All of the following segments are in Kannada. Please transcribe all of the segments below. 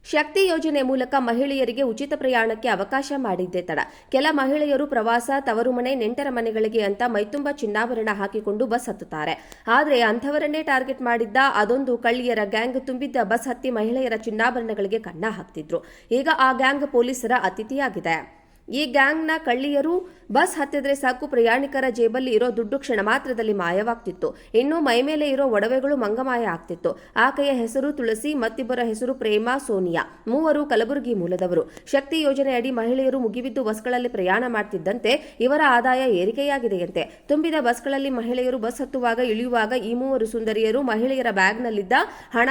ಶಕ್ತಿ ಯೋಜನೆ ಮೂಲಕ ಮಹಿಳೆಯರಿಗೆ ಉಚಿತ ಪ್ರಯಾಣಕ್ಕೆ ಅವಕಾಶ ಮಾಡಿದ್ದೇ ತಡ. ಕೆಲ ಮಹಿಳೆಯರು ಪ್ರವಾಸ, ತವರು ಮನೆ, ನೆಂಟರ ಮನೆಗಳಿಗೆ ಅಂತ ಮೈತುಂಬ ಚಿನ್ನಾಭರಣ ಹಾಕಿಕೊಂಡು ಬಸ್ ಹತ್ತುತ್ತಾರೆ. ಆದರೆ ಅಂಥವರನ್ನೇ ಟಾರ್ಗೆಟ್ ಮಾಡಿದ್ದ ಅದೊಂದು ಕಳ್ಳಿಯರ ಗ್ಯಾಂಗ್ ತುಂಬಿದ್ದ ಬಸ್ ಹತ್ತಿ ಮಹಿಳೆಯರ ಚಿನ್ನಾಭರಣಗಳಿಗೆ ಕನ್ನ ಹಾಕ್ತಿದ್ರು. ಈಗ ಆ ಗ್ಯಾಂಗ್ ಪೊಲೀಸರ ಅತಿಥಿಯಾಗಿದೆ. ಈ ಗ್ಯಾಂಗ್ನ ಕಳ್ಳಿಯರು ಬಸ್ ಹತ್ತಿದ್ರೆ ಸಾಕು ಪ್ರಯಾಣಿಕರ ಜೇಬಲ್ಲಿ ಇರೋ ದುಡ್ಡು ಕ್ಷಣ ಮಾತ್ರದಲ್ಲಿ ಮಾಯವಾಗ್ತಿತ್ತು. ಇನ್ನು ಮೈಮೇಲೆ ಇರೋ ಒಡವೆಗಳು ಮಂಗಮಾಯ ಆಗ್ತಿತ್ತು. ಆಕೆಯ ಹೆಸರು ತುಳಸಿ, ಮತ್ತಿಬ್ಬರ ಹೆಸರು ಪ್ರೇಮ, ಸೋನಿಯಾ. ಮೂವರು ಕಲಬುರಗಿ ಮೂಲದವರು. ಶಕ್ತಿ ಯೋಜನೆ ಅಡಿ ಮಹಿಳೆಯರು ಮುಗಿಬಿದ್ದು ಬಸ್ಗಳಲ್ಲಿ ಪ್ರಯಾಣ ಮಾಡ್ತಿದ್ದಂತೆ ಇವರ ಆದಾಯ ಏರಿಕೆಯಾಗಿದೆಯಂತೆ. ತುಂಬಿದ ಬಸ್ಗಳಲ್ಲಿ ಮಹಿಳೆಯರು ಬಸ್ ಹತ್ತುವಾಗ ಇಳಿಯುವಾಗ ಈ ಮೂವರು ಸುಂದರಿಯರು ಮಹಿಳೆಯರ ಬ್ಯಾಗ್ನಲ್ಲಿದ್ದ ಹಣ,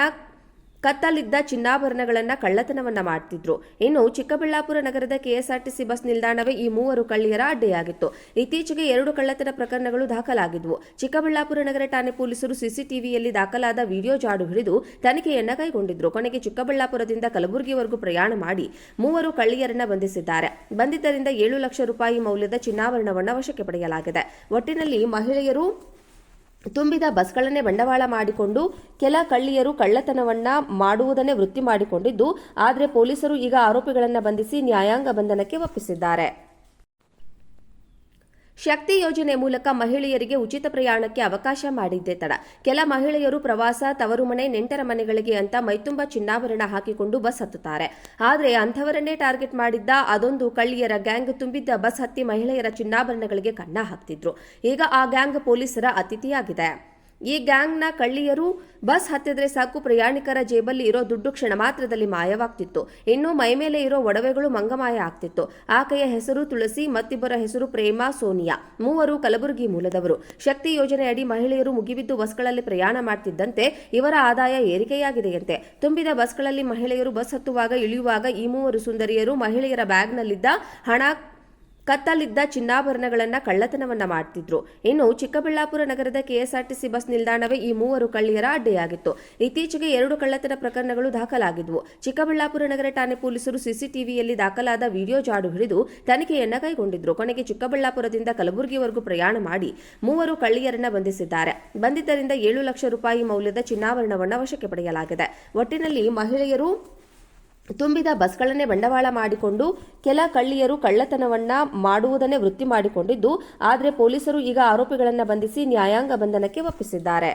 ಕತ್ತಲಿದ್ದ ಚಿನ್ನಾಭರಣಗಳನ್ನ ಕಳ್ಳತನವನ್ನ ಮಾಡ್ತಿದ್ರು. ಇನ್ನು ಚಿಕ್ಕಬಳ್ಳಾಪುರ ನಗರದ ಕೆಎಸ್ಆರ್ಟಿಸಿ ಬಸ್ ನಿಲ್ದಾಣವೇ ಈ ಮೂವರು ಕಳ್ಳಿಯರ ಅಡ್ಡೆಯಾಗಿತ್ತು. ಇತ್ತೀಚೆಗೆ 2 ಕಳ್ಳತನ ಪ್ರಕರಣಗಳು ದಾಖಲಾಗಿದ್ವು. ಚಿಕ್ಕಬಳ್ಳಾಪುರ ನಗರ ಠಾಣೆ ಪೊಲೀಸರು ಸಿಸಿಟಿವಿಯಲ್ಲಿ ದಾಖಲಾದ ವಿಡಿಯೋ ಜಾಡು ಹಿಡಿದು ತನಿಖೆಯನ್ನ ಕೈಗೊಂಡಿದ್ರು. ಕೊನೆಗೆ ಚಿಕ್ಕಬಳ್ಳಾಪುರದಿಂದ ಕಲಬುರಗಿವರೆಗೂ ಪ್ರಯಾಣ ಮಾಡಿ ಮೂವರು ಕಳ್ಳಿಯರನ್ನ ಬಂಧಿಸಿದ್ದಾರೆ. ಬಂಧಿತರಿಂದ 7 ಲಕ್ಷ ರೂಪಾಯಿ ಮೌಲ್ಯದ ಚಿನ್ನಾಭರಣವನ್ನು ವಶಕ್ಕೆ ಪಡೆಯಲಾಗಿದೆ. ಒಟ್ಟಿನಲ್ಲಿ ಮಹಿಳೆಯರು ತುಂಬಿದ ಬಸ್ಗಳನ್ನೇ ಬಂಡವಾಳ ಮಾಡಿಕೊಂಡು ಕೆಲ ಕಳ್ಳಿಯರು ಕಳ್ಳತನವನ್ನ ಮಾಡುವುದನ್ನೇ ವೃತ್ತಿ ಮಾಡಿಕೊಂಡಿದ್ದು, ಆದರೆ ಪೊಲೀಸರು ಈಗ ಆರೋಪಿಗಳನ್ನು ಬಂಧಿಸಿ ನ್ಯಾಯಾಂಗ ಬಂಧನಕ್ಕೆ ಒಪ್ಪಿಸಿದ್ದಾರೆ. ಶಕ್ತಿ ಯೋಜನೆ ಮೂಲಕ ಮಹಿಳೆಯರಿಗೆ ಉಚಿತ ಪ್ರಯಾಣಕ್ಕೆ ಅವಕಾಶ ಮಾಡಿದ್ದೇ ತಡ. ಕೆಲ ಮಹಿಳೆಯರು ಪ್ರವಾಸ, ತವರು ಮನೆ, ನೆಂಟರ ಮನೆಗಳಿಗೆ ಅಂತ ಮೈತುಂಬ ಚಿನ್ನಾಭರಣ ಹಾಕಿಕೊಂಡು ಬಸ್ ಹತ್ತುತ್ತಾರೆ. ಆದರೆ ಅಂಥವರನ್ನೇ ಟಾರ್ಗೆಟ್ ಮಾಡಿದ್ದ ಅದೊಂದು ಕಳ್ಳಿಯರ ಗ್ಯಾಂಗ್ ತುಂಬಿದ್ದ ಬಸ್ ಹತ್ತಿ ಮಹಿಳೆಯರ ಚಿನ್ನಾಭರಣಗಳಿಗೆ ಕನ್ನ ಹಾಕ್ತಿದ್ರು. ಈಗ ಆ ಗ್ಯಾಂಗ್ ಪೊಲೀಸರ ಅತಿಥಿಯಾಗಿದೆ. ಈ ಗ್ಯಾಂಗ್ನ ಕಳ್ಳಿಯರು ಬಸ್ ಹತ್ತಿದ್ರೆ ಸಾಕು ಪ್ರಯಾಣಿಕರ ಜೇಬಲ್ಲಿ ಇರೋ ದುಡ್ಡು ಕ್ಷಣ ಮಾತ್ರದಲ್ಲಿ ಮಾಯವಾಗ್ತಿತ್ತು. ಇನ್ನು ಮೈಮೇಲೆ ಇರೋ ಒಡವೆಗಳು ಮಂಗಮಾಯ ಆಗ್ತಿತ್ತು. ಆಕೆಯ ಹೆಸರು ತುಳಸಿ, ಮತ್ತಿಬ್ಬರ ಹೆಸರು ಪ್ರೇಮ, ಸೋನಿಯಾ. ಮೂವರು ಕಲಬುರಗಿ ಮೂಲದವರು. ಶಕ್ತಿ ಯೋಜನೆ ಅಡಿ ಮಹಿಳೆಯರು ಮುಗಿಬಿದ್ದು ಬಸ್ಗಳಲ್ಲಿ ಪ್ರಯಾಣ ಮಾಡ್ತಿದ್ದಂತೆ ಇವರ ಆದಾಯ ಏರಿಕೆಯಾಗಿದೆಯಂತೆ. ತುಂಬಿದ ಬಸ್ಗಳಲ್ಲಿ ಮಹಿಳೆಯರು ಬಸ್ ಹತ್ತುವಾಗ ಇಳಿಯುವಾಗ ಈ ಮೂವರು ಸುಂದರಿಯರು ಮಹಿಳೆಯರ ಬ್ಯಾಗ್ನಲ್ಲಿದ್ದ ಹಣ, ಕತ್ತಲಿದ್ದ ಚಿನ್ನಾಭರಣಗಳನ್ನ ಕಳ್ಳತನವನ್ನ ಮಾಡ್ತಿದ್ರು. ಇನ್ನು ಚಿಕ್ಕಬಳ್ಳಾಪುರ ನಗರದ ಕೆಎಸ್ಆರ್ಟಿಸಿ ಬಸ್ ನಿಲ್ದಾಣವೇ ಈ ಮೂವರು ಕಳ್ಳಿಯರ ಅಡ್ಡೆಯಾಗಿತ್ತು. ಇತ್ತೀಚೆಗೆ 2 ಕಳ್ಳತನ ಪ್ರಕರಣಗಳು ದಾಖಲಾಗಿದ್ವು. ಚಿಕ್ಕಬಳ್ಳಾಪುರ ನಗರ ಠಾಣೆ ಪೊಲೀಸರು ಸಿಸಿಟಿವಿಯಲ್ಲಿ ದಾಖಲಾದ ವಿಡಿಯೋ ಜಾಡು ಹಿಡಿದು ತನಿಖೆಯನ್ನ ಕೈಗೊಂಡಿದ್ರು. ಕೊನೆಗೆ ಚಿಕ್ಕಬಳ್ಳಾಪುರದಿಂದ ಕಲಬುರಗಿವರೆಗೂ ಪ್ರಯಾಣ ಮಾಡಿ ಮೂವರು ಕಳ್ಳಿಯರನ್ನ ಬಂಧಿಸಿದ್ದಾರೆ. ಬಂಧಿತರಿಂದ 7 ಲಕ್ಷ ರೂಪಾಯಿ ಮೌಲ್ಯದ ಚಿನ್ನಾಭರಣವನ್ನು ವಶಕ್ಕೆ ಪಡೆಯಲಾಗಿದೆ. ಒಟ್ಟಿನಲ್ಲಿ ಮಹಿಳೆಯರು ತುಂಬಿದ ಬಸ್ಗಳನ್ನೇ ಬಂಡವಾಳ ಮಾಡಿಕೊಂಡು ಕೆಲ ಕಳ್ಳಿಯರು ಕಳ್ಳತನವನ್ನ ಮಾಡುವುದನ್ನೇ ವೃತ್ತಿ ಮಾಡಿಕೊಂಡಿದ್ದು, ಆದರೆ ಪೊಲೀಸರು ಈಗ ಆರೋಪಿಗಳನ್ನು ಬಂಧಿಸಿ ನ್ಯಾಯಾಂಗ ಬಂಧನಕ್ಕೆ ಒಪ್ಪಿಸಿದ್ದಾರೆ.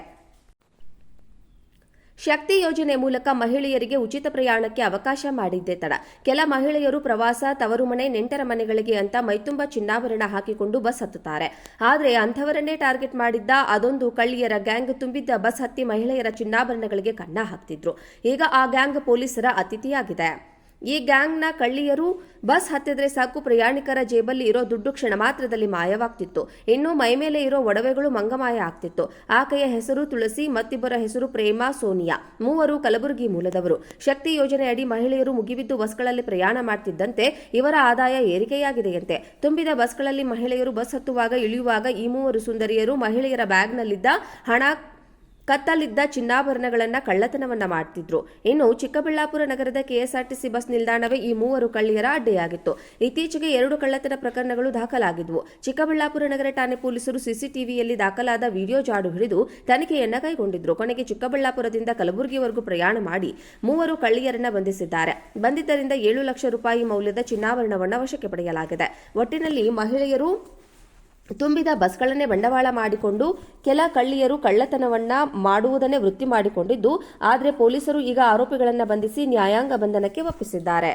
ಶಕ್ತಿ ಯೋಜನೆ ಮೂಲಕ ಮಹಿಳೆಯರಿಗೆ ಉಚಿತ ಪ್ರಯಾಣಕ್ಕೆ ಅವಕಾಶ ಮಾಡಿದ್ದೇ ತಡ. ಕೆಲ ಮಹಿಳೆಯರು ಪ್ರವಾಸ, ತವರು ಮನೆ, ನೆಂಟರ ಮನೆಗಳಿಗೆ ಅಂತ ಮೈತುಂಬ ಚಿನ್ನಾಭರಣ ಹಾಕಿಕೊಂಡು ಬಸ್ ಹತ್ತುತ್ತಾರೆ. ಆದರೆ ಅಂಥವರನ್ನೇ ಟಾರ್ಗೆಟ್ ಮಾಡಿದ್ದ ಅದೊಂದು ಕಳ್ಳಿಯರ ಗ್ಯಾಂಗ್ ತುಂಬಿದ್ದ ಬಸ್ ಹತ್ತಿ ಮಹಿಳೆಯರ ಚಿನ್ನಾಭರಣಗಳಿಗೆ ಕನ್ನ ಹಾಕ್ತಿದ್ರು. ಈಗ ಆ ಗ್ಯಾಂಗ್ ಪೊಲೀಸರ ಅತಿಥಿಯಾಗಿದೆ. ಈ ಗ್ಯಾಂಗ್ನ ಕಳ್ಳಿಯರು ಬಸ್ ಹತ್ತಿದ್ರೆ ಸಾಕು ಪ್ರಯಾಣಿಕರ ಜೇಬಲ್ಲಿ ಇರೋ ದುಡ್ಡು ಕ್ಷಣ ಮಾತ್ರದಲ್ಲಿ ಮಾಯವಾಗ್ತಿತ್ತು. ಇನ್ನು ಮೈಮೇಲೆ ಇರೋ ಒಡವೆಗಳು ಮಂಗಮಾಯ ಆಗ್ತಿತ್ತು. ಆಕೆಯ ಹೆಸರು ತುಳಸಿ, ಮತ್ತಿಬ್ಬರ ಹೆಸರು ಪ್ರೇಮ, ಸೋನಿಯಾ. ಮೂವರು ಕಲಬುರಗಿ ಮೂಲದವರು. ಶಕ್ತಿ ಯೋಜನೆ ಅಡಿ ಮಹಿಳೆಯರು ಮುಗಿಬಿದ್ದು ಬಸ್ಗಳಲ್ಲಿ ಪ್ರಯಾಣ ಮಾಡ್ತಿದ್ದಂತೆ ಇವರ ಆದಾಯ ಏರಿಕೆಯಾಗಿದೆಯಂತೆ. ತುಂಬಿದ ಬಸ್ಗಳಲ್ಲಿ ಮಹಿಳೆಯರು ಬಸ್ ಹತ್ತುವಾಗ ಇಳಿಯುವಾಗ ಈ ಮೂವರು ಸುಂದರಿಯರು ಮಹಿಳೆಯರ ಬ್ಯಾಗ್ನಲ್ಲಿದ್ದ ಹಣ, ಕತ್ತಲಿದ್ದ ಚಿನ್ನಾಭರಣಗಳನ್ನ ಕಳ್ಳತನವನ್ನ ಮಾಡ್ತಿದ್ರು. ಇನ್ನು ಚಿಕ್ಕಬಳ್ಳಾಪುರ ನಗರದ ಕೆಎಸ್ಆರ್ಟಿಸಿ ಬಸ್ ನಿಲ್ದಾಣವೇ ಈ ಮೂವರು ಕಳ್ಳಿಯರ ಅಡ್ಡೆಯಾಗಿತ್ತು. ಇತ್ತೀಚೆಗೆ 2 ಕಳ್ಳತನ ಪ್ರಕರಣಗಳು ದಾಖಲಾಗಿದ್ವು. ಚಿಕ್ಕಬಳ್ಳಾಪುರ ನಗರ ಠಾಣೆ ಪೊಲೀಸರು ಸಿಸಿಟಿವಿಯಲ್ಲಿ ದಾಖಲಾದ ವಿಡಿಯೋ ಜಾಡು ಹಿಡಿದು ತನಿಖೆಯನ್ನ ಕೈಗೊಂಡಿದ್ರು. ಕೊನೆಗೆ ಚಿಕ್ಕಬಳ್ಳಾಪುರದಿಂದ ಕಲಬುರಗಿವರೆಗೂ ಪ್ರಯಾಣ ಮಾಡಿ ಮೂವರು ಕಳ್ಳಿಯರನ್ನ ಬಂಧಿಸಿದ್ದಾರೆ. ಬಂಧಿತರಿಂದ 7 ಲಕ್ಷ ರೂಪಾಯಿ ಮೌಲ್ಯದ ಚಿನ್ನಾಭರಣವನ್ನು ವಶಕ್ಕೆ ಪಡೆಯಲಾಗಿದೆ. ಒಟ್ಟಿನಲ್ಲಿ ಮಹಿಳೆಯರು ತುಂಬಿದ ಬಸ್ಗಳನ್ನೇ ಬಂಡವಾಳ ಮಾಡಿಕೊಂಡು ಕೆಲ ಕಳ್ಳಿಯರು ಕಳ್ಳತನವನ್ನ ಮಾಡುವುದನ್ನೇ ವೃತ್ತಿ ಮಾಡಿಕೊಂಡಿದ್ದು, ಆದರೆ ಪೊಲೀಸರು ಈಗ ಆರೋಪಿಗಳನ್ನು ಬಂಧಿಸಿ ನ್ಯಾಯಾಂಗ ಬಂಧನಕ್ಕೆ ಒಪ್ಪಿಸಿದ್ದಾರೆ.